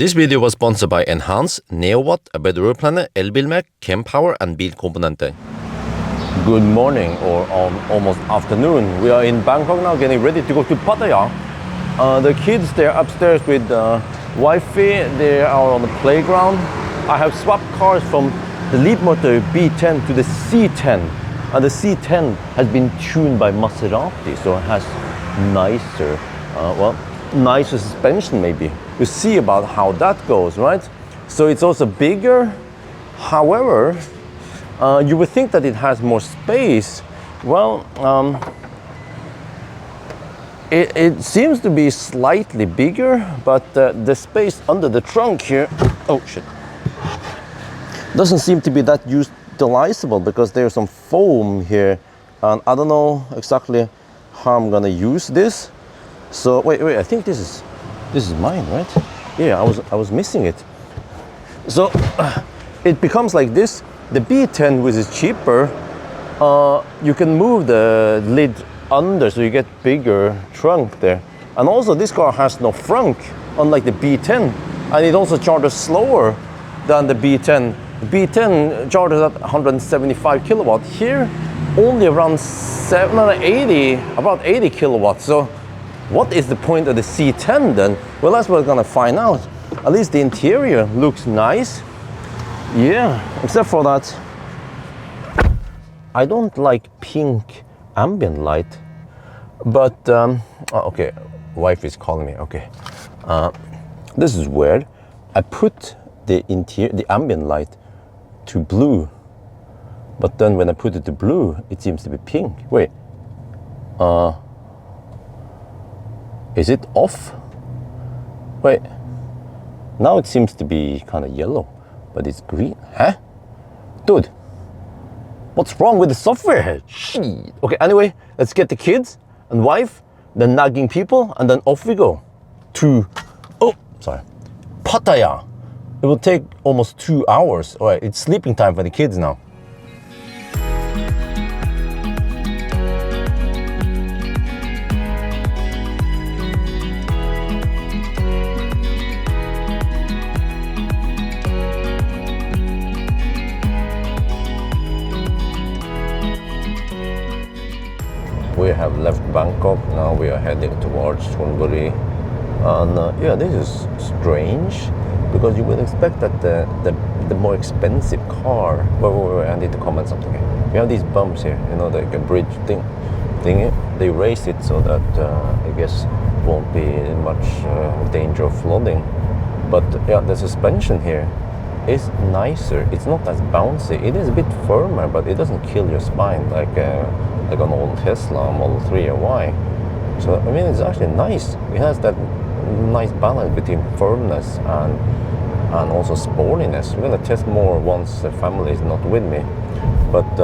This video was sponsored by Enhance, Neowatt, A Better Road Planner, Elbilmek, Kempower and Bilkomponenter. Good morning or almost afternoon. We are in Bangkok now, getting ready to go to Pattaya. The kids, they're upstairs with Wi-Fi. They are on the playground. I have swapped cars from the Leapmotor B10 to the C10. And the C10 has been tuned by Maserati, so it has nicer, nicer suspension maybe. You see about how that goes, right? So it's also bigger. However, you would think that it has more space. Well, it seems to be slightly bigger, but the space under the trunk here, oh shit, doesn't seem to be that utilizable because there's some foam here, and I don't know exactly how I'm gonna use this. So wait, I think this is mine, right? Yeah, I was missing it. So it becomes like this. The B10, which is cheaper, you can move the lid under, so you get bigger trunk there. And also this car has no frunk, unlike the B10, and it also charges slower than the B10. The B10 charges at 175 kilowatt. Here, only around 780, about 80 kilowatts. So what is the point of the C10 then? Well, that's what we're gonna find out. At least the interior looks nice. Yeah, except for that, I don't like pink ambient light. But, okay, wife is calling me, okay. This is weird. I put the ambient light to blue, but then when I put it to blue, it seems to be pink. Wait, is it off? Wait, now it seems to be kind of yellow, but it's green. Huh? Dude, what's wrong with the software here? Shit. Okay, anyway, let's get the kids and wife, the nagging people, and then off we go to, Pattaya. It will take almost 2 hours. All right, it's sleeping time for the kids now. We have left Bangkok, now we are heading towards Chonburi. And yeah, this is strange, because you would expect that the more expensive car, wait, I need to comment something here. We have these bumps here, you know, like a bridge thingy. They raise it so that I guess won't be much danger of flooding. But yeah, the suspension here is nicer. It's not as bouncy. It is a bit firmer, but it doesn't kill your spine like an old Tesla Model 3 or Y. So I mean, it's actually nice. It has that nice balance between firmness and also sportiness. We're gonna test more once the family is not with me. But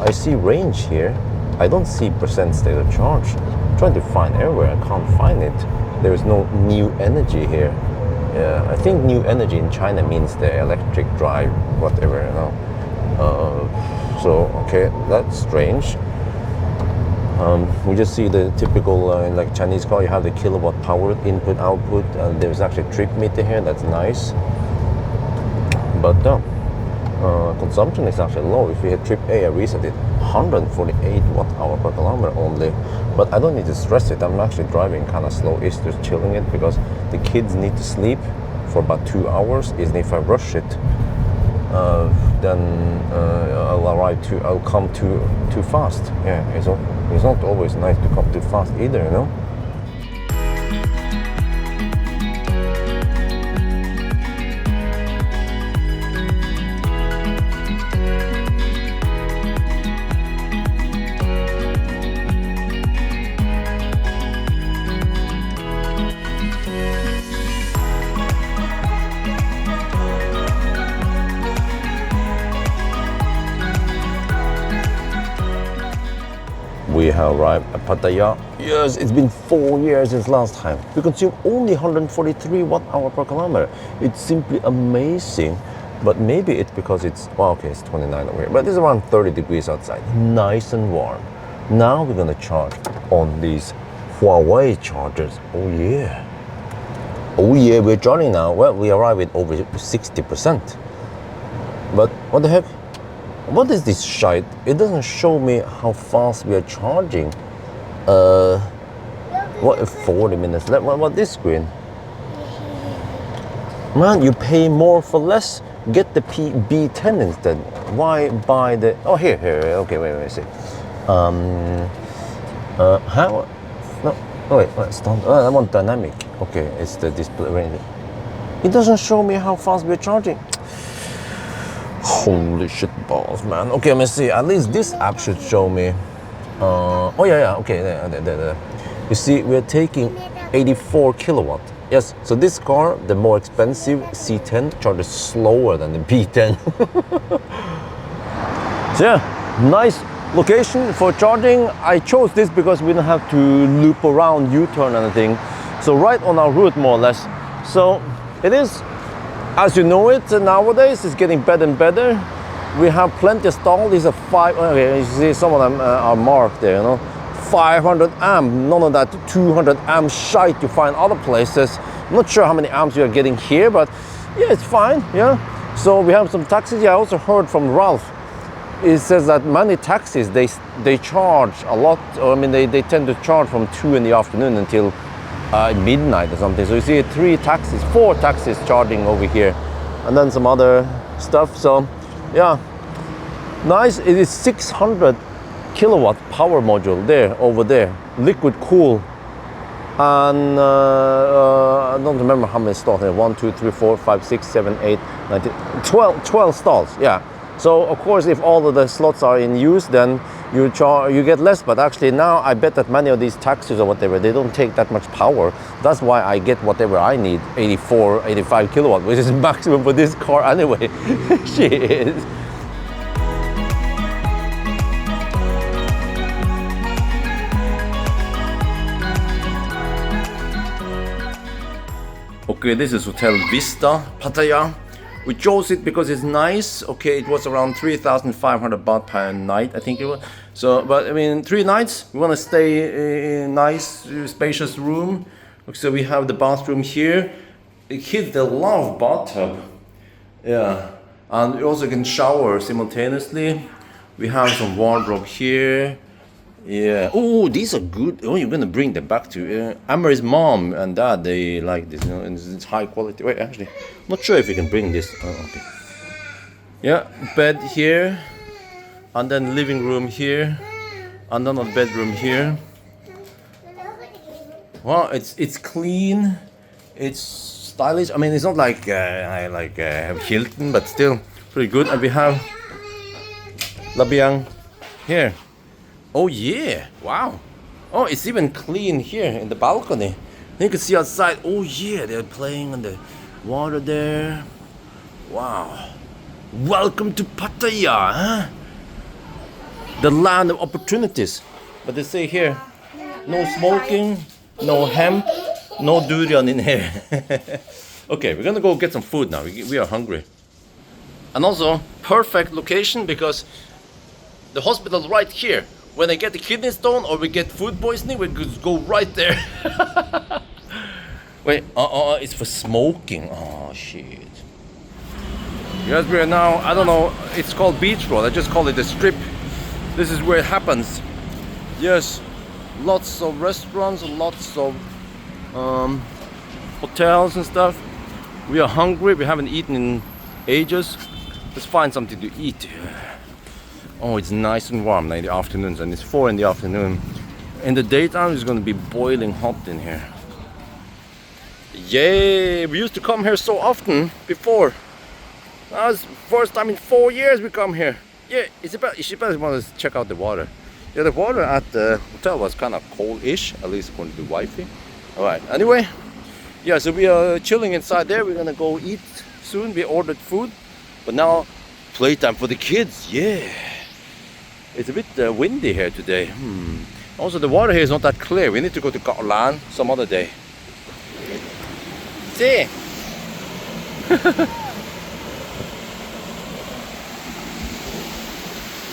I see range here. I don't see percent state of charge. I'm trying to find everywhere. I can't find it. There is no new energy here. I think new energy in China means the electric drive, whatever, you know. So okay, that's strange. We just see the typical like Chinese car. You have the kilowatt power input output, and there's actually a trip meter here. That's nice. But consumption is actually low. If we hit trip A, I reset it, 148 watt-hour per kilometer only. But I don't need to stress it. I'm actually driving kind of slow-ish, just chilling it, because the kids need to sleep for about 2 hours. Even if I rush it, then I'll come too fast. Yeah, it's not always nice to come too fast either, you know. We have arrived at Pattaya. Yes, it's been 4 years since last time. We consume only 143 watt-hour per kilometer. It's simply amazing. But maybe it's because it's, well, okay, it's 29 over here, but it's around 30 degrees outside. Nice and warm. Now we're gonna charge on these Huawei chargers. Oh yeah. Oh yeah, we're charging now. Well, we arrive at over 60%. But what the heck? What is this shite? It doesn't show me how fast we are charging. What, 40 minutes left? What this screen? Man, you pay more for less. Get the B10 instead. Why buy the? Oh, here. Okay, wait. See. How? No. Oh, wait. Stop. I want dynamic. Okay, it's the display range. It doesn't show me how fast we're charging. Holy shit balls, man. Okay, let me see. At least this app should show me. Oh yeah. Okay. There. You see, we're taking 84 kilowatt. Yes, so this car, the more expensive C10, charges slower than the B10. So yeah, nice location for charging. I chose this because we don't have to loop around, U-turn and anything. So right on our route, more or less. So it is, as you know it, nowadays it's getting better and better. We have plenty of stalls. These are okay, you see some of them are marked there, you know. 500 amp, none of that 200 amp shite you find other places. I'm not sure how many amps you are getting here, but yeah, it's fine, yeah. So we have some taxis. Yeah, I also heard from Ralph. It says that many taxis, they charge a lot. I mean, they tend to charge from 2 in the afternoon until midnight or something. So you see 4 taxis charging over here, and then some other stuff. So yeah, nice. It is 600 kilowatt power module over there, liquid cool, and I don't remember how many stalls there. 1, 2, 3, 4, 5, 6, 7, 8, 9, 12 stalls. Yeah. So of course, if all of the slots are in use, then you get less. But actually now I bet that many of these taxis or whatever, they don't take that much power. That's why I get whatever I need, 84, 85 kilowatt, which is maximum for this car anyway. Shit. Okay, this is Hotel Vista, Pattaya. We chose it because it's nice. Okay, it was around 3,500 baht per night, I think it was. So, but I mean, 3 nights, we want to stay in a nice, spacious room. So we have the bathroom here. The kids, they love bathtub. Yeah, and you also can shower simultaneously. We have some wardrobe here. Yeah. Oh, these are good. Oh, you're gonna bring them back to Amory's mom and dad. They like this, you know, and it's high quality. Wait, actually, I'm not sure if you can bring this. Oh, okay. Yeah, bed here, and then living room here, and then a bedroom here. Wow, it's clean. It's stylish. I mean, it's not like Hilton, but still pretty good. And we have Labiang here. Oh yeah, wow. Oh, it's even clean here in the balcony. You can see outside. Oh yeah, they're playing on the water there. Wow. Welcome to Pattaya, huh? The land of opportunities. But they say here, no smoking, no hemp, no durian in here. Okay, we're gonna go get some food now. We are hungry. And also, perfect location because the hospital is right here. When I get the kidney stone or we get food poisoning, we could go right there. Wait, it's for smoking. Oh, shit. Yes, we are now, I don't know, it's called Beach Road. I just call it a strip. This is where it happens. Yes, lots of restaurants, lots of hotels and stuff. We are hungry, we haven't eaten in ages. Let's find something to eat. Oh, it's nice and warm in the afternoons, and it's 4 in the afternoon. In the daytime, it's going to be boiling hot in here. Yay! We used to come here so often before. That was the first time in 4 years we come here. Yeah, she better want to check out the water. Yeah, the water at the hotel was kind of cold-ish, at least according to the wifey. Alright, anyway. Yeah, so we are chilling inside there. We're going to go eat soon. We ordered food. But now, playtime for the kids. Yeah. It's a bit windy here today. Also, the water here is not that clear. We need to go to Nyland some other day. See?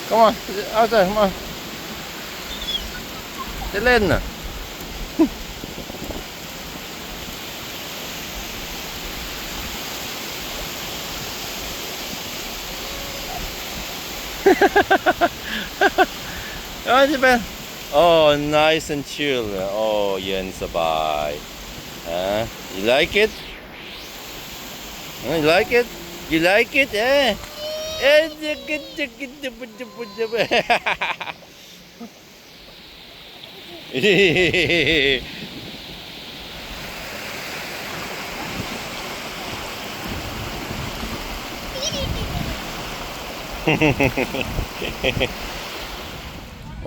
Come on, out there, come on. Till in. Ah, Tibber. Oh, nice and chill. Oh, yan sabay. You like it? You like it? You like it?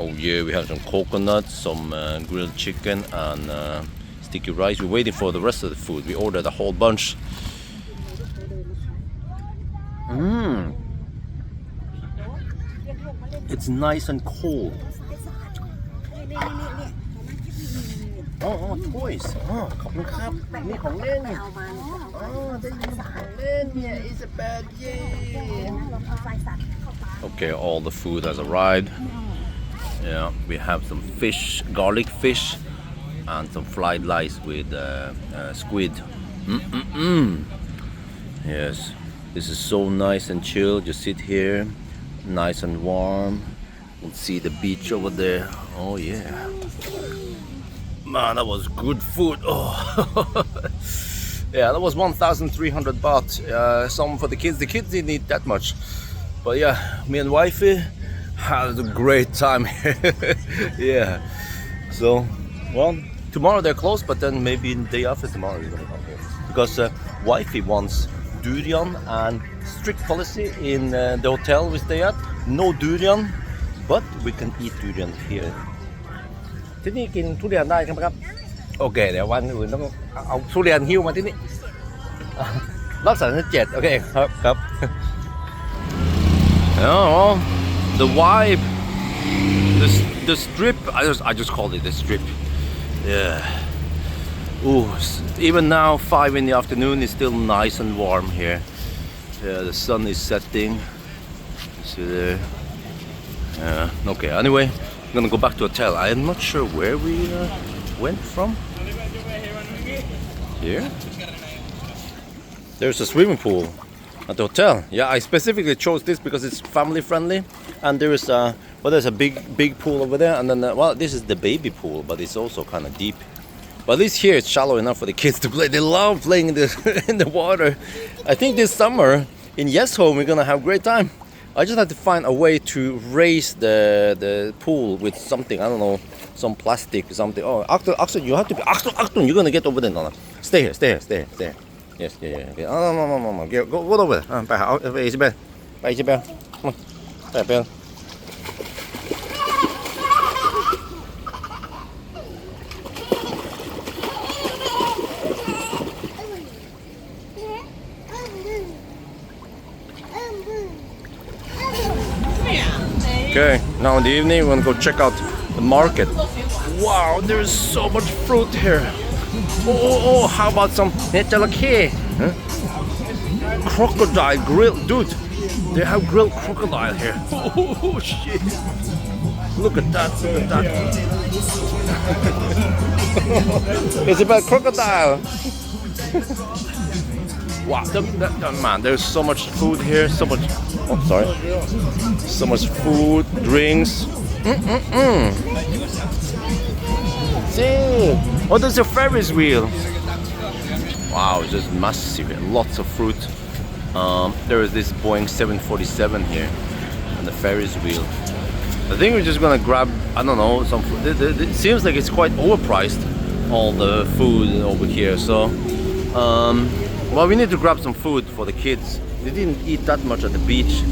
Oh yeah, we have some coconuts, some grilled chicken and sticky rice. We're waiting for the rest of the food. We ordered a whole bunch. It's nice and cold. Oh, toys. ขอบคุณครับนี่ของเล่น ได้ยินของเล่นเนี่ย It's a bad yeah. Okay, all the food has arrived. Yeah, we have some fish, garlic fish, and some fried rice with squid. Yes, this is so nice and chill. Just sit here, nice and warm. We'll see the beach over there. Oh yeah. Man, that was good food. Oh. Yeah, that was 1,300 baht. Some for the kids. The kids didn't eat that much. But yeah, me and wifey had a great time here. Yeah. So, well, tomorrow they're closed, but then maybe the day after tomorrow we're gonna come here. Because wifey wants durian and strict policy in the hotel we stay at. No durian, but we can eat durian here. ที่นี่กินทุเรียนได้ใช่ไหมครับโอเคเดี๋ยววันอื่นต้องเอาทุเรียนหิ้วมาที่นี่รับ37โอเคครับ Oh, the vibe, the strip. I just called it the strip. Yeah. Ooh, even now 5 in the afternoon is still nice and warm here. Yeah, the sun is setting. See there. Yeah. Okay. Anyway. I'm gonna go back to hotel. I am not sure where we went from. Here? There's a swimming pool at the hotel. Yeah, I specifically chose this because it's family friendly. And there is there's a big pool over there. And then, well, this is the baby pool, but it's also kind of deep. But at least here it's shallow enough for the kids to play. They love playing in in the water. I think this summer in Yes Home we're gonna have a great time. I just have to find a way to raise the pool with something. I don't know, some plastic or something. Oh, Axel, you have to be. Axel, you're gonna get over there. No. Stay here. Yes, yeah. Okay. Oh, no. Go over there. ไปหาอิซาเบลไปอิซาเบลไปเบล Okay, now in the evening we're gonna go check out the market. Wow, there's so much fruit here. Oh, how about some jalapeño? Huh? Crocodile grill, dude. They have grilled crocodile here. Oh shit! Look at that! It's about crocodile. Wow, man, there's so much food here. So much. Oh, sorry. So much food, drinks. See, oh, there's a Ferris wheel. Wow, it's just massive. Lots of fruit. There is this Boeing 747 here, and the Ferris wheel. I think we're just gonna grab, I don't know, some food. It seems like it's quite overpriced, all the food over here. So, well, we need to grab some food for the kids. They didn't eat that much at the beach.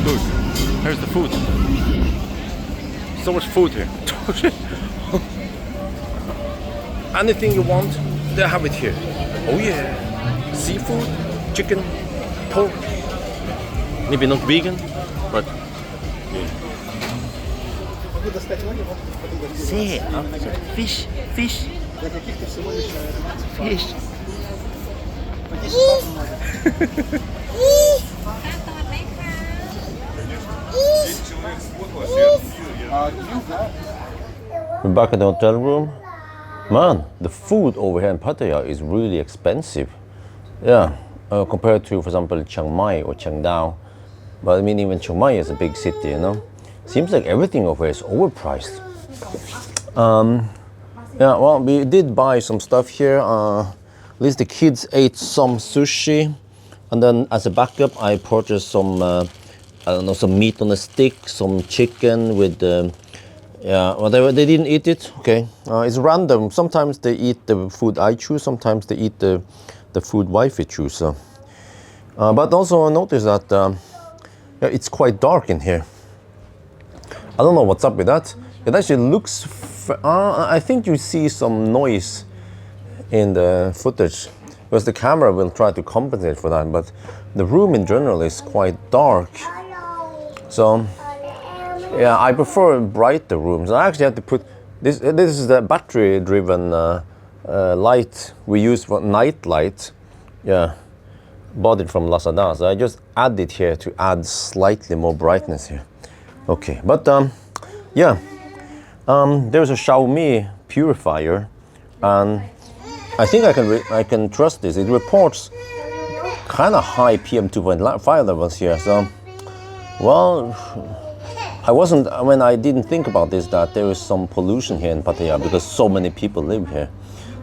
Dude, here's the food. So much food here. Anything you want, they have it here. Oh yeah. Seafood, chicken, pork. Maybe not vegan, but yeah. See, fish. We're back at the hotel room. Man, the food over here in Pattaya is really expensive. Yeah, compared to, for example, Chiang Mai or Chiang Dao. But I mean, even Chiang Mai is a big city, you know. Seems like everything over here is overpriced. Yeah, well, we did buy some stuff here. At least the kids ate some sushi, and then as a backup, I purchased some, I don't know, some meat on a stick, some chicken with, yeah, whatever. They didn't eat it. Okay, it's random. Sometimes they eat the food I choose. Sometimes they eat the food wifey choose. So. But also notice that yeah, it's quite dark in here. I don't know what's up with that. It actually looks. I think you see some noise in the footage because the camera will try to compensate for that. But the room in general is quite dark. So yeah, I prefer brighter rooms. I actually had to put this. This is the battery-driven light we use for night light. Yeah, bought it from Lazada. So I just add it here to add slightly more brightness here. Okay, but yeah, there's a Xiaomi purifier, and I think I can trust this. It reports kind of high PM2.5 levels here. So, well, I didn't think about this, that there is some pollution here in Pattaya because so many people live here.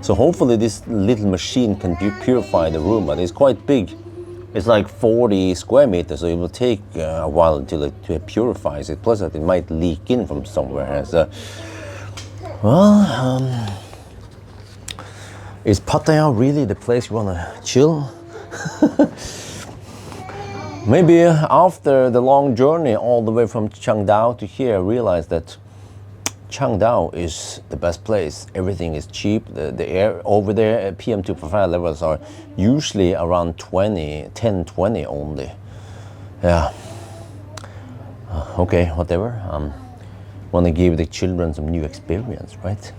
So hopefully this little machine can purify the room, but it's quite big. It's like 40 square meters, so it will take a while until it purifies it. Plus that it might leak in from somewhere. So, well, is Pattaya really the place you want to chill? Maybe after the long journey all the way from Chiangdao to here, I realized that Chiangdao is the best place. Everything is cheap. The air over there, PM2.5 levels are usually around 10, 20 only. Yeah. Okay, whatever. Want to give the children some new experience, right?